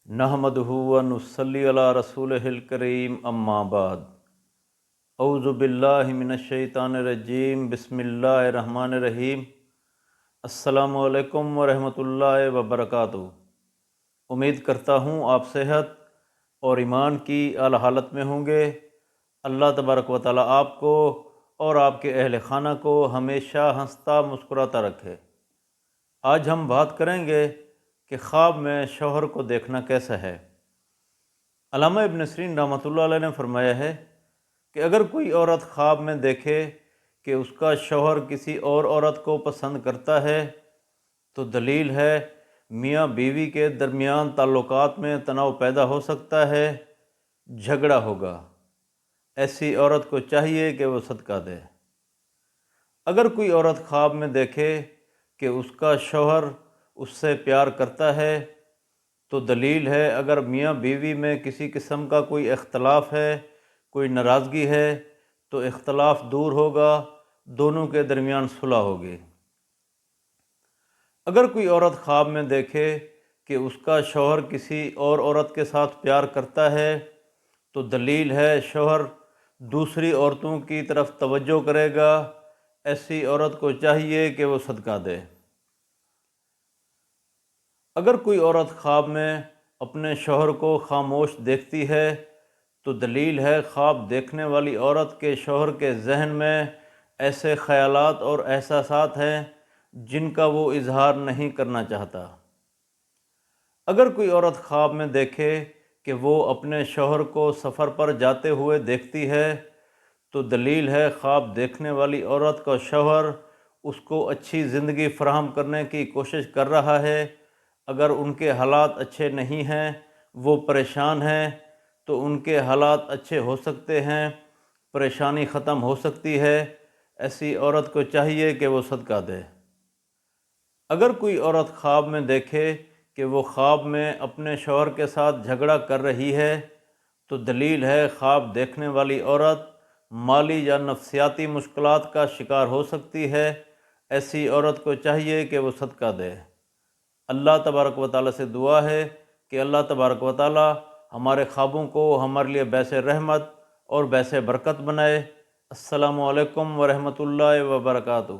نحمدہ و نصلی علی رسولہ الکریم اما بعد اعوذ باللہ من الشیطان الرجیم بسم اللہ الرحمن الرحیم السلام علیکم ورحمۃ اللہ وبرکاتہ۔ امید کرتا ہوں آپ صحت اور ایمان کی اعلی حالت میں ہوں گے۔ اللہ تبارک و تعالیٰ آپ کو اور آپ کے اہل خانہ کو ہمیشہ ہنستا مسکراتا رکھے۔ آج ہم بات کریں گے کہ خواب میں شوہر کو دیکھنا کیسا ہے۔ علامہ ابن سیرین رحمۃ اللہ علیہ نے فرمایا ہے کہ اگر کوئی عورت خواب میں دیکھے کہ اس کا شوہر کسی اور عورت کو پسند کرتا ہے تو دلیل ہے میاں بیوی کے درمیان تعلقات میں تناؤ پیدا ہو سکتا ہے، جھگڑا ہوگا۔ ایسی عورت کو چاہیے کہ وہ صدقہ دے۔ اگر کوئی عورت خواب میں دیکھے کہ اس کا شوہر اس سے پیار کرتا ہے تو دلیل ہے اگر میاں بیوی میں کسی قسم کا کوئی اختلاف ہے، کوئی ناراضگی ہے تو اختلاف دور ہوگا، دونوں کے درمیان صلح ہوگی۔ اگر کوئی عورت خواب میں دیکھے کہ اس کا شوہر کسی اور عورت کے ساتھ پیار کرتا ہے تو دلیل ہے شوہر دوسری عورتوں کی طرف توجہ کرے گا۔ ایسی عورت کو چاہیے کہ وہ صدقہ دے۔ اگر کوئی عورت خواب میں اپنے شوہر کو خاموش دیکھتی ہے تو دلیل ہے خواب دیکھنے والی عورت کے شوہر کے ذہن میں ایسے خیالات اور احساسات ہیں جن کا وہ اظہار نہیں کرنا چاہتا۔ اگر کوئی عورت خواب میں دیکھے کہ وہ اپنے شوہر کو سفر پر جاتے ہوئے دیکھتی ہے تو دلیل ہے خواب دیکھنے والی عورت کا شوہر اس کو اچھی زندگی فراہم کرنے کی کوشش کر رہا ہے۔ اگر ان کے حالات اچھے نہیں ہیں، وہ پریشان ہیں، تو ان کے حالات اچھے ہو سکتے ہیں، پریشانی ختم ہو سکتی ہے۔ ایسی عورت کو چاہیے کہ وہ صدقہ دے۔ اگر کوئی عورت خواب میں دیکھے کہ وہ خواب میں اپنے شوہر کے ساتھ جھگڑا کر رہی ہے تو دلیل ہے خواب دیکھنے والی عورت مالی یا نفسیاتی مشکلات کا شکار ہو سکتی ہے۔ ایسی عورت کو چاہیے کہ وہ صدقہ دے۔ اللہ تبارک و تعالیٰ سے دعا ہے کہ اللہ تبارک و تعالیٰ ہمارے خوابوں کو ہمارے لیے باعث رحمت اور باعث برکت بنائے۔ السلام علیکم ورحمۃ اللہ وبرکاتہ۔